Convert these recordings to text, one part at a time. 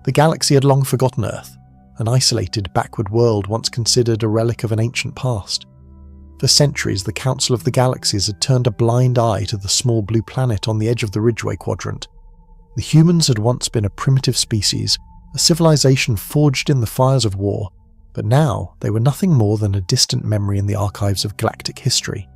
The galaxy had long forgotten Earth, an isolated, backward world once considered a relic of an ancient past. For centuries, the Council of the Galaxies had turned a blind eye to the small blue planet on the edge of the Ridgeway Quadrant. The humans had once been a primitive species, a civilization forged in the fires of war, but now they were nothing more than a distant memory in the archives of galactic history.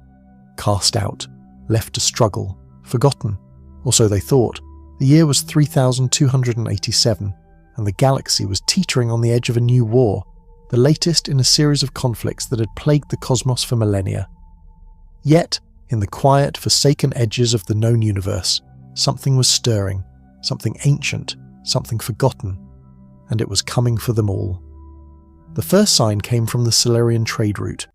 Cast out, left to struggle, forgotten, or so they thought. The year was 3287, and the galaxy was teetering on the edge of a new war, the latest in a series of conflicts that had plagued the cosmos for millennia. Yet, in the quiet, forsaken edges of the known universe, something was stirring, something ancient, something forgotten, and it was coming for them all. The first sign came from the Solarian trade route,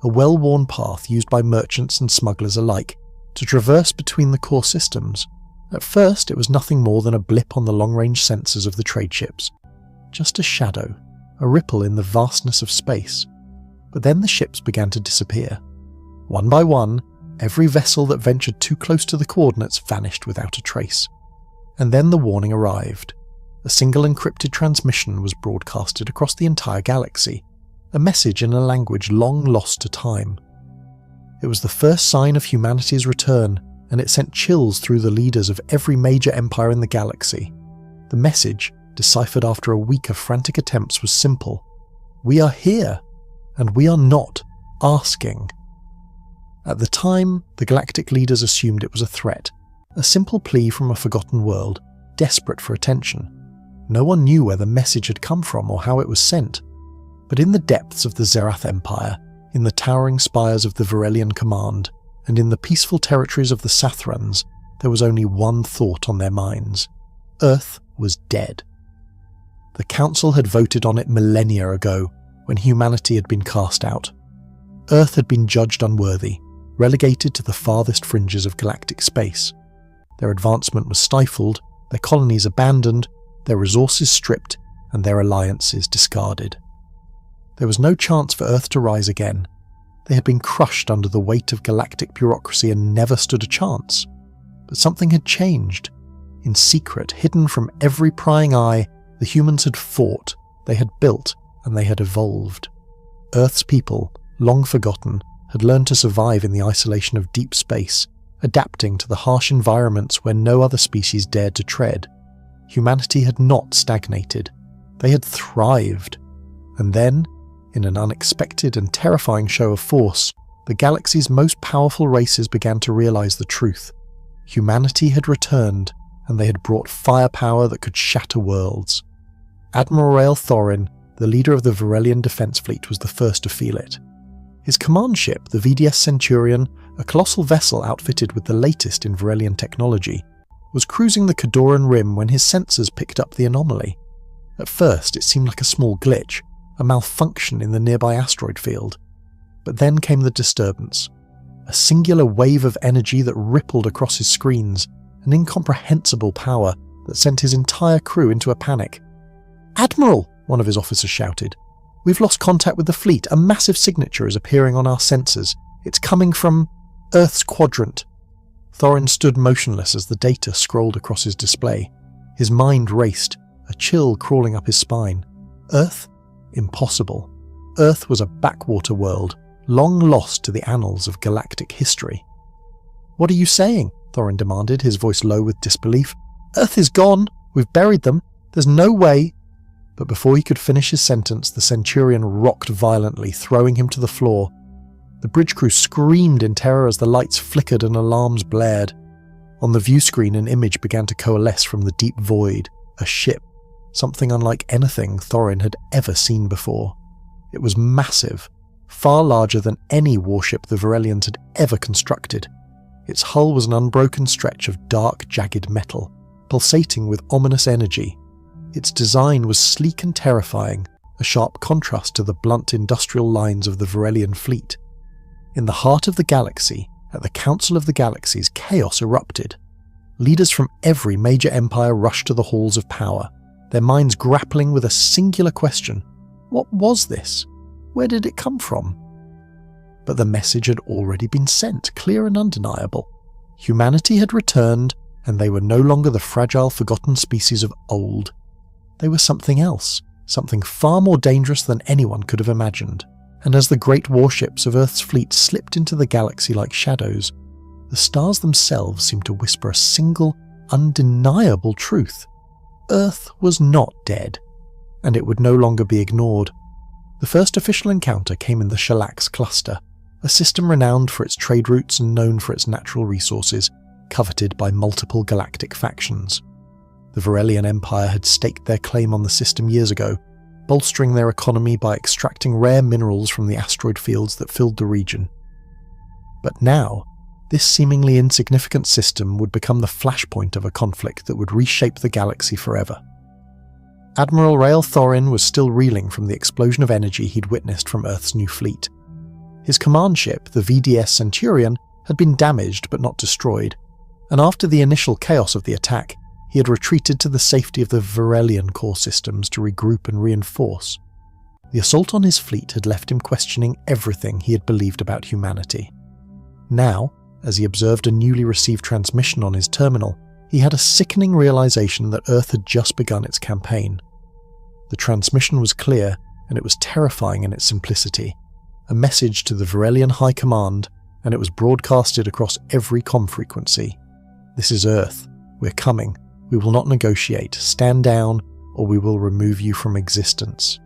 a well-worn path used by merchants and smugglers alike to traverse between the core systems. At first, it was nothing more than a blip on the long-range sensors of the trade ships. Just a shadow, a ripple in the vastness of space. But then the ships began to disappear. One by one, every vessel that ventured too close to the coordinates vanished without a trace. And then the warning arrived. A single encrypted transmission was broadcasted across the entire galaxy, a message in a language long lost to time. It was the first sign of humanity's return, and it sent chills through the leaders of every major empire in the galaxy. The message, deciphered after a week of frantic attempts, was simple. We are here, and we are not asking. At the time, the galactic leaders assumed it was a threat, a simple plea from a forgotten world, desperate for attention. No one knew where the message had come from or how it was sent. But in the depths of the Zerath Empire, in the towering spires of the Varelian Command, and in the peaceful territories of the Sathrans, there was only one thought on their minds. Earth was dead. The Council had voted on it millennia ago, when humanity had been cast out. Earth had been judged unworthy, relegated to the farthest fringes of galactic space. Their advancement was stifled, their colonies abandoned, their resources stripped, and their alliances discarded. There was no chance for Earth to rise again. They had been crushed under the weight of galactic bureaucracy and never stood a chance. But something had changed. In secret, hidden from every prying eye, the humans had fought, they had built, and they had evolved. Earth's people, long forgotten, had learned to survive in the isolation of deep space, adapting to the harsh environments where no other species dared to tread. Humanity had not stagnated. They had thrived. And then, in an unexpected and terrifying show of force, the galaxy's most powerful races began to realize the truth. Humanity had returned, and they had brought firepower that could shatter worlds. Admiral Rael Thorin, the leader of the Varelian Defense Fleet, was the first to feel it. His command ship, the VDS Centurion, a colossal vessel outfitted with the latest in Varelian technology, was cruising the Cadoran Rim when his sensors picked up the anomaly. At first, it seemed like a small glitch, a malfunction in the nearby asteroid field. But then came the disturbance. A singular wave of energy that rippled across his screens, an incomprehensible power that sent his entire crew into a panic. "Admiral!" one of his officers shouted. "We've lost contact with the fleet. A massive signature is appearing on our sensors. It's coming from Earth's quadrant." Thorin stood motionless as the data scrolled across his display. His mind raced, a chill crawling up his spine. Earth? Impossible. Earth was a backwater world, long lost to the annals of galactic history. "What are you saying?" Thorin demanded, his voice low with disbelief. "Earth is gone. We've buried them. There's no way." But before he could finish his sentence, the Centurion rocked violently, throwing him to the floor. The bridge crew screamed in terror as the lights flickered and alarms blared. On the view screen, an image began to coalesce from the deep void, a ship, something unlike anything Thorin had ever seen before. It was massive, far larger than any warship the Varelians had ever constructed. Its hull was an unbroken stretch of dark, jagged metal, pulsating with ominous energy. Its design was sleek and terrifying, a sharp contrast to the blunt industrial lines of the Varelian fleet. In the heart of the galaxy, at the Council of the Galaxies, chaos erupted. Leaders from every major empire rushed to the halls of power, their minds grappling with a singular question. What was this? Where did it come from? But the message had already been sent, clear and undeniable. Humanity had returned, and they were no longer the fragile, forgotten species of old. They were something else, something far more dangerous than anyone could have imagined. And as the great warships of Earth's fleet slipped into the galaxy like shadows, the stars themselves seemed to whisper a single, undeniable truth. Earth was not dead, and it would no longer be ignored. The first official encounter came in the Shalax cluster, a system renowned for its trade routes and known for its natural resources, coveted by multiple galactic factions. The Varelian Empire had staked their claim on the system years ago, bolstering their economy by extracting rare minerals from the asteroid fields that filled the region. But now, this seemingly insignificant system would become the flashpoint of a conflict that would reshape the galaxy forever. Admiral Rael Thorin was still reeling from the explosion of energy he'd witnessed from Earth's new fleet. His command ship, the VDS Centurion, had been damaged but not destroyed, and after the initial chaos of the attack, he had retreated to the safety of the Varelian core systems to regroup and reinforce. The assault on his fleet had left him questioning everything he had believed about humanity. Now, as he observed a newly received transmission on his terminal, he had a sickening realization that Earth had just begun its campaign. The transmission was clear, and it was terrifying in its simplicity. A message to the Varelian High Command, and it was broadcasted across every comm frequency. "This is Earth. We're coming. We will not negotiate. Stand down, or we will remove you from existence."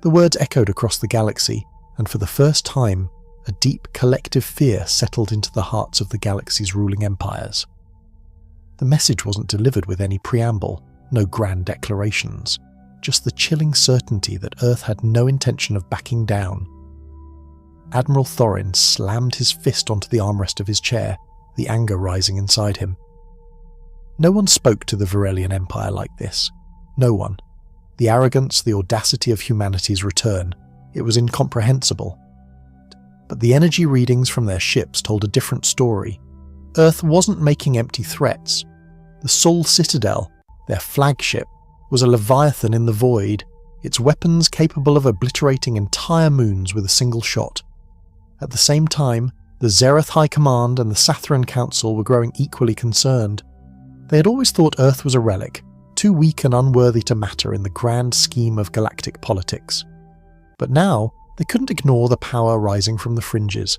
The words echoed across the galaxy, and for the first time, a deep collective fear settled into the hearts of the galaxy's ruling empires. The message wasn't delivered with any preamble, no grand declarations, just the chilling certainty that Earth had no intention of backing down. Admiral Thorin slammed his fist onto the armrest of his chair, the anger rising inside him. No one spoke to the Varelian Empire like this. No one. The arrogance, the audacity of humanity's return. It was incomprehensible. But the energy readings from their ships told a different story. Earth wasn't making empty threats. The Sol Citadel, their flagship, was a leviathan in the void, its weapons capable of obliterating entire moons with a single shot. At the same time, the Zereth High Command and the Sathran Council were growing equally concerned. They had always thought Earth was a relic, too weak and unworthy to matter in the grand scheme of galactic politics. But now, they couldn't ignore the power rising from the fringes.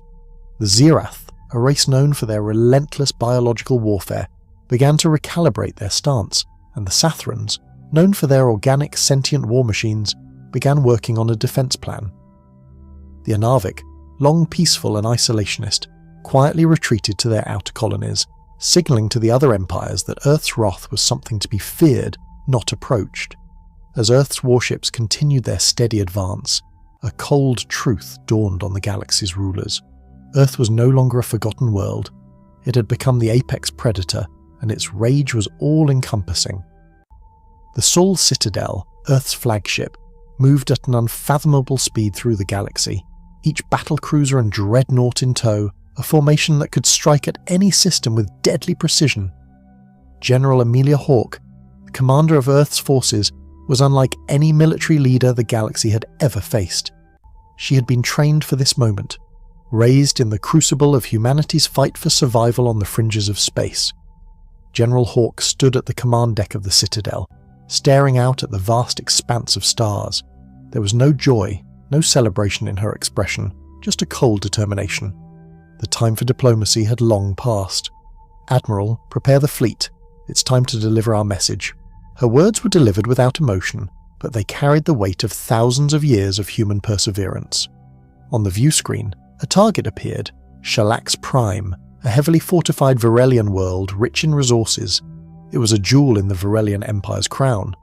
The Zerath, a race known for their relentless biological warfare, began to recalibrate their stance, and the Sathrans, known for their organic sentient war machines, began working on a defense plan. The Anarvik, long peaceful and isolationist, quietly retreated to their outer colonies, signaling to the other empires that Earth's wrath was something to be feared, not approached. As Earth's warships continued their steady advance, a cold truth dawned on the galaxy's rulers. Earth was no longer a forgotten world. It had become the apex predator, and its rage was all-encompassing. The Sol Citadel, Earth's flagship, moved at an unfathomable speed through the galaxy, each battlecruiser and dreadnought in tow, a formation that could strike at any system with deadly precision. General Amelia Hawke, the commander of Earth's forces, was unlike any military leader the galaxy had ever faced. She had been trained for this moment, raised in the crucible of humanity's fight for survival on the fringes of space. General Hawke stood at the command deck of the Citadel, staring out at the vast expanse of stars. There was no joy, no celebration in her expression, just a cold determination. The time for diplomacy had long passed. "Admiral, prepare the fleet. It's time to deliver our message." Her words were delivered without emotion, but they carried the weight of thousands of years of human perseverance. On the view screen, a target appeared, Shalax Prime, a heavily fortified Varelian world rich in resources. It was a jewel in the Varelian Empire's crown.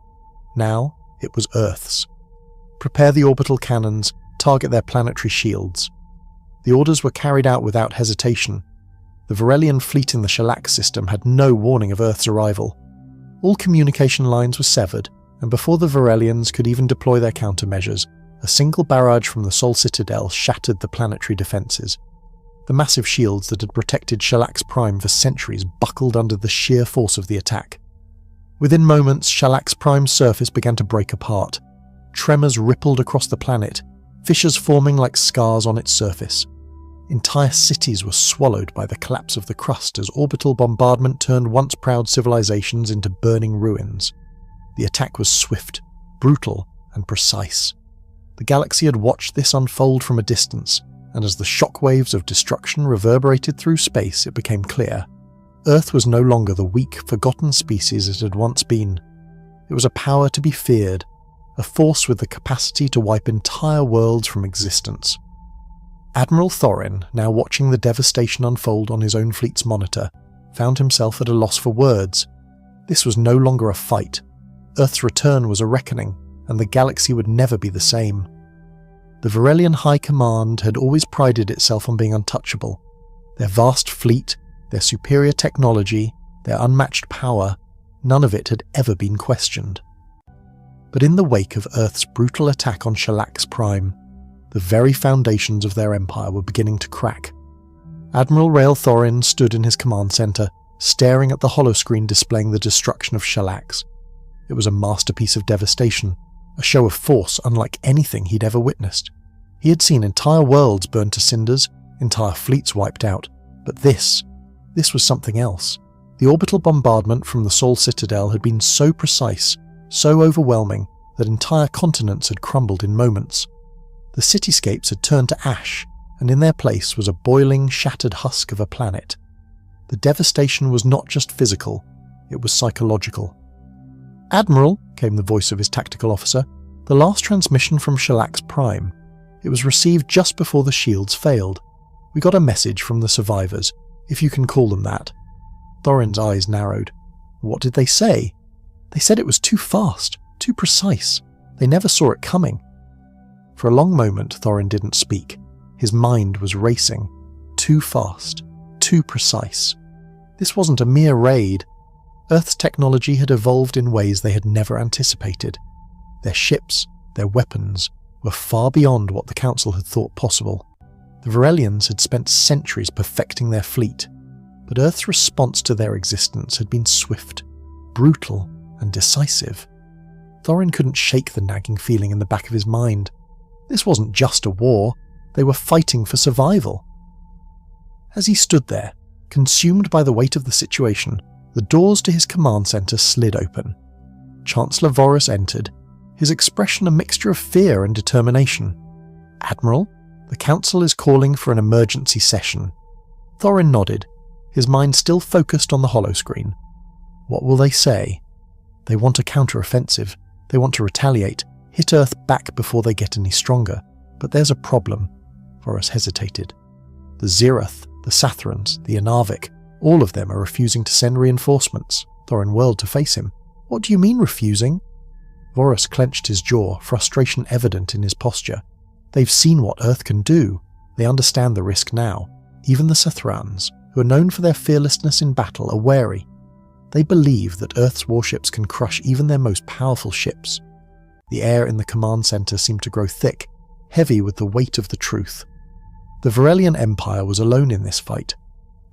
Now, it was Earth's. Prepare the orbital cannons, target their planetary shields. The orders were carried out without hesitation. The Varelian fleet in the Shalax system had no warning of Earth's arrival. All communication lines were severed, and before the Varelians could even deploy their countermeasures, a single barrage from the Sol Citadel shattered the planetary defences. The massive shields that had protected Shalax Prime for centuries buckled under the sheer force of the attack. Within moments, Shalax Prime's surface began to break apart. Tremors rippled across the planet, fissures forming like scars on its surface. Entire cities were swallowed by the collapse of the crust as orbital bombardment turned once proud civilizations into burning ruins. The attack was swift, brutal, and precise. The galaxy had watched this unfold from a distance, and as the shockwaves of destruction reverberated through space, it became clear. Earth was no longer the weak, forgotten species it had once been. It was a power to be feared, a force with the capacity to wipe entire worlds from existence. Admiral Thorin, now watching the devastation unfold on his own fleet's monitor, found himself at a loss for words. This was no longer a fight. Earth's return was a reckoning, and the galaxy would never be the same. The Varelian High Command had always prided itself on being untouchable. Their vast fleet, their superior technology, their unmatched power, none of it had ever been questioned. But in the wake of Earth's brutal attack on Shalax Prime, the very foundations of their empire were beginning to crack. Admiral Rael Thorin stood in his command center, staring at the holoscreen displaying the destruction of Shalax. It was a masterpiece of devastation, a show of force unlike anything he'd ever witnessed. He had seen entire worlds burned to cinders, entire fleets wiped out, but this was something else. The orbital bombardment from the Sol Citadel had been so precise, so overwhelming, that entire continents had crumbled in moments. The cityscapes had turned to ash, and in their place was a boiling, shattered husk of a planet. The devastation was not just physical, it was psychological. "Admiral," came the voice of his tactical officer, "the last transmission from Shalax Prime. It was received just before the shields failed. We got a message from the survivors, if you can call them that." Thorin's eyes narrowed. What did they say? They said it was too fast, too precise. They never saw it coming. For a long moment, Thorin didn't speak. His mind was racing. Too fast, too precise. This wasn't a mere raid. Earth's technology had evolved in ways they had never anticipated. Their ships, their weapons, were far beyond what the Council had thought possible. The Varelians had spent centuries perfecting their fleet, but Earth's response to their existence had been swift, brutal, and decisive. Thorin couldn't shake the nagging feeling in the back of his mind. This wasn't just a war, they were fighting for survival. As he stood there, consumed by the weight of the situation, the doors to his command center slid open. Chancellor Vorus entered, his expression a mixture of fear and determination. "Admiral, the Council is calling for an emergency session." Thorin nodded, his mind still focused on the holoscreen. What will they say? They want a counter-offensive. They want to retaliate, hit Earth back before they get any stronger. But there's a problem. Vorus hesitated. The Zirath, the Sathrans, the Anarvik, all of them are refusing to send reinforcements. Thorin whirled to face him. "What do you mean refusing?" Vorus clenched his jaw, frustration evident in his posture. They've seen what Earth can do. They understand the risk now. Even the Sathrans, who are known for their fearlessness in battle, are wary. They believe that Earth's warships can crush even their most powerful ships. The air in the command center seemed to grow thick, heavy with the weight of the truth. The Varelian Empire was alone in this fight,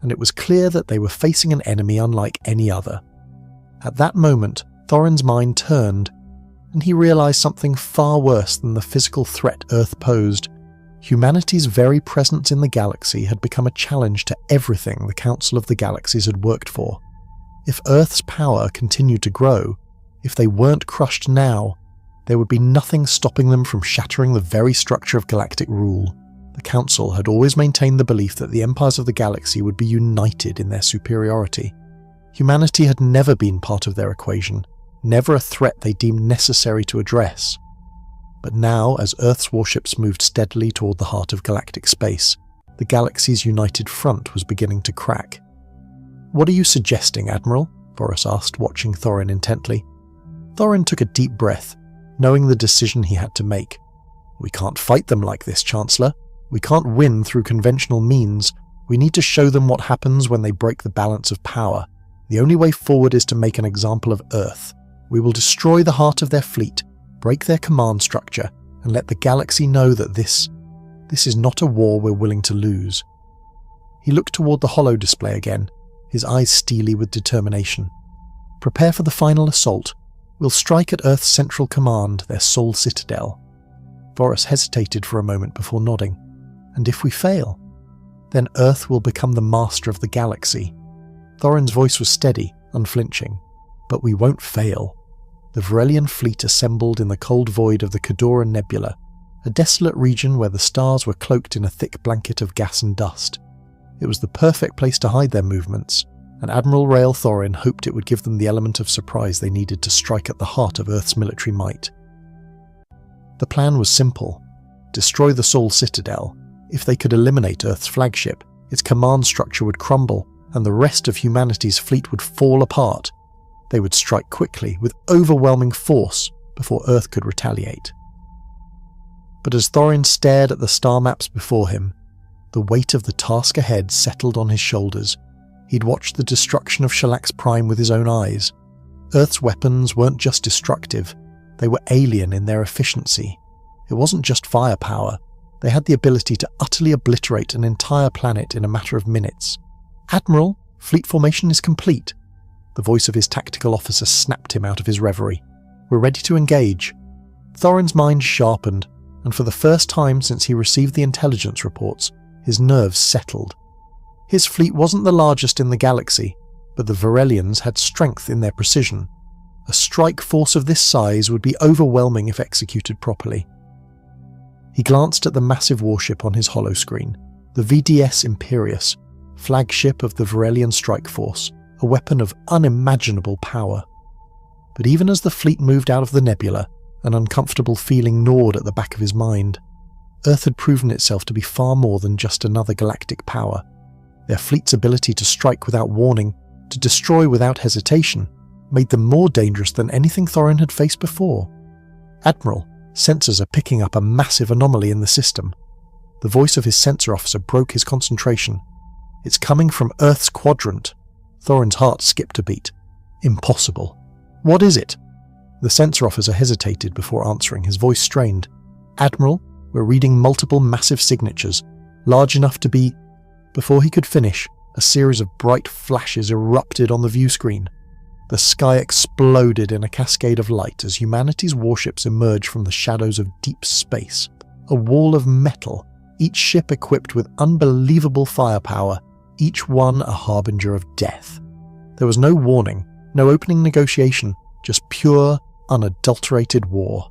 and it was clear that they were facing an enemy unlike any other. At that moment, Thorin's mind turned, and he realized something far worse than the physical threat Earth posed. Humanity's very presence in the galaxy had become a challenge to everything the Council of the Galaxies had worked for. If Earth's power continued to grow, if they weren't crushed now, there would be nothing stopping them from shattering the very structure of galactic rule. The Council had always maintained the belief that the empires of the galaxy would be united in their superiority. Humanity had never been part of their equation, never a threat they deemed necessary to address. But now, as Earth's warships moved steadily toward the heart of galactic space, the galaxy's united front was beginning to crack. "What are you suggesting, Admiral?" Vorus asked, watching Thorin intently. Thorin took a deep breath, knowing the decision he had to make. "We can't fight them like this, Chancellor. We can't win through conventional means. We need to show them what happens when they break the balance of power. The only way forward is to make an example of Earth. We will destroy the heart of their fleet, break their command structure, and let the galaxy know that this is not a war we're willing to lose." He looked toward the holo display again, his eyes steely with determination. "Prepare for the final assault. We'll strike at Earth's central command, their Sol Citadel." Vorus hesitated for a moment before nodding. "And if we fail? Then Earth will become the master of the galaxy." Thorin's voice was steady, unflinching. "But we won't fail. the Varelian fleet assembled in the cold void of the Cadora Nebula, a desolate region where the stars were cloaked in a thick blanket of gas and dust. It was the perfect place to hide their movements, and Admiral Rael Thorin hoped it would give them the element of surprise they needed to strike at the heart of Earth's military might. The plan was simple: destroy the Sol Citadel. If they could eliminate Earth's flagship, its command structure would crumble, and the rest of humanity's fleet would fall apart. They would strike quickly, with overwhelming force, before Earth could retaliate. But as Thorin stared at the star maps before him, the weight of the task ahead settled on his shoulders. He'd watched the destruction of Shalax Prime with his own eyes. Earth's weapons weren't just destructive, they were alien in their efficiency. It wasn't just firepower, they had the ability to utterly obliterate an entire planet in a matter of minutes. "Admiral, fleet formation is complete." The voice of his tactical officer snapped him out of his reverie. "We're ready to engage." Thorin's mind sharpened, and for the first time since he received the intelligence reports, his nerves settled. His fleet wasn't the largest in the galaxy, but the Varelians had strength in their precision. A strike force of this size would be overwhelming if executed properly. He glanced at the massive warship on his holoscreen, the VDS Imperius, flagship of the Varelian strike force, a weapon of unimaginable power. But even as the fleet moved out of the nebula, an uncomfortable feeling gnawed at the back of his mind. Earth had proven itself to be far more than just another galactic power. Their fleet's ability to strike without warning, to destroy without hesitation, made them more dangerous than anything Thorin had faced before. "Admiral, sensors are picking up a massive anomaly in the system." The voice of his sensor officer broke his concentration. "It's coming from Earth's quadrant." Thorin's heart skipped a beat. "Impossible. What is it?" The sensor officer hesitated before answering, his voice strained. "Admiral, we're reading multiple massive signatures, large enough to be..." Before he could finish, a series of bright flashes erupted on the view screen. The sky exploded in a cascade of light as humanity's warships emerged from the shadows of deep space. A wall of metal, each ship equipped with unbelievable firepower, each one a harbinger of death. There was no warning, no opening negotiation, just pure, unadulterated war.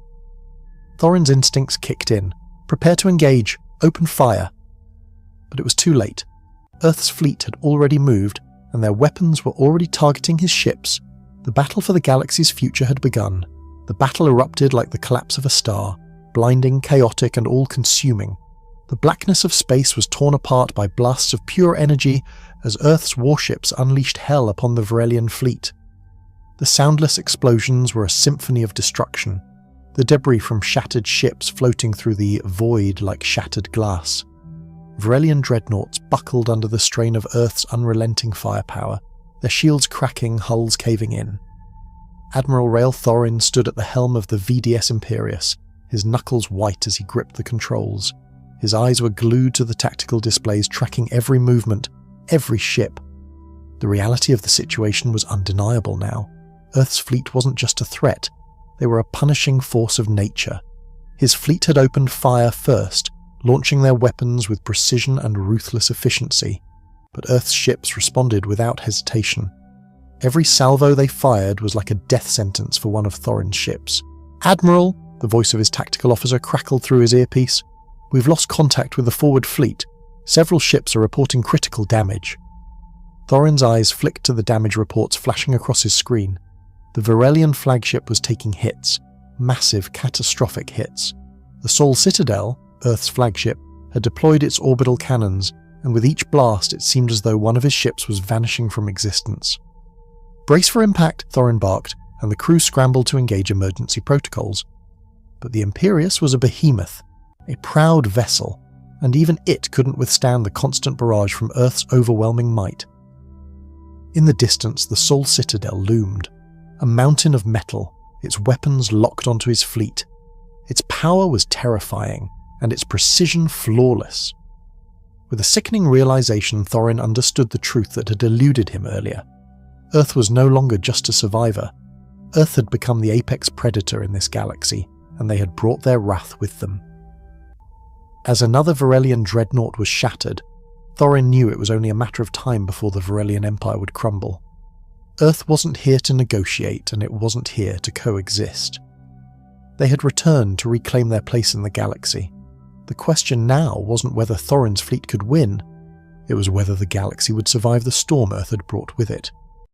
Thorin's instincts kicked in. Prepare to engage, open fire. But it was too late. Earth's fleet had already moved, and their weapons were already targeting his ships. The battle for the galaxy's future had begun. The battle erupted like the collapse of a star, blinding, chaotic, and all-consuming. The blackness of space was torn apart by blasts of pure energy as Earth's warships unleashed hell upon the Varelian fleet. The soundless explosions were a symphony of destruction, the debris from shattered ships floating through the void like shattered glass. Varelian dreadnoughts buckled under the strain of Earth's unrelenting firepower, their shields cracking, hulls caving in. Admiral Rael Thorin stood at the helm of the VDS Imperius, his knuckles white as he gripped the controls. His eyes were glued to the tactical displays, tracking every movement, every ship. The reality of the situation was undeniable now. Earth's fleet wasn't just a threat, they were a punishing force of nature. His fleet had opened fire first, launching their weapons with precision and ruthless efficiency, but Earth's ships responded without hesitation. Every salvo they fired was like a death sentence for one of Thorin's ships. "Admiral," the voice of his tactical officer crackled through his earpiece, "we've lost contact with the forward fleet. Several ships are reporting critical damage." Thorin's eyes flicked to the damage reports flashing across his screen. The Varelian flagship was taking hits, massive, catastrophic hits. The Sol Citadel, Earth's flagship, had deployed its orbital cannons, and with each blast it seemed as though one of his ships was vanishing from existence. "Brace for impact," Thorin barked, and the crew scrambled to engage emergency protocols. But the Imperius was a behemoth, a proud vessel, and even it couldn't withstand the constant barrage from Earth's overwhelming might. In the distance, the Sol Citadel loomed, a mountain of metal, its weapons locked onto his fleet. Its power was terrifying, and its precision flawless. With a sickening realization, Thorin understood the truth that had eluded him earlier. Earth was no longer just a survivor. Earth had become the apex predator in this galaxy, and they had brought their wrath with them. As another Varelian dreadnought was shattered, Thorin knew it was only a matter of time before the Varelian Empire would crumble. Earth wasn't here to negotiate, and it wasn't here to coexist. They had returned to reclaim their place in the galaxy. The question now wasn't whether Thorin's fleet could win, it was whether the galaxy would survive the storm Earth had brought with it.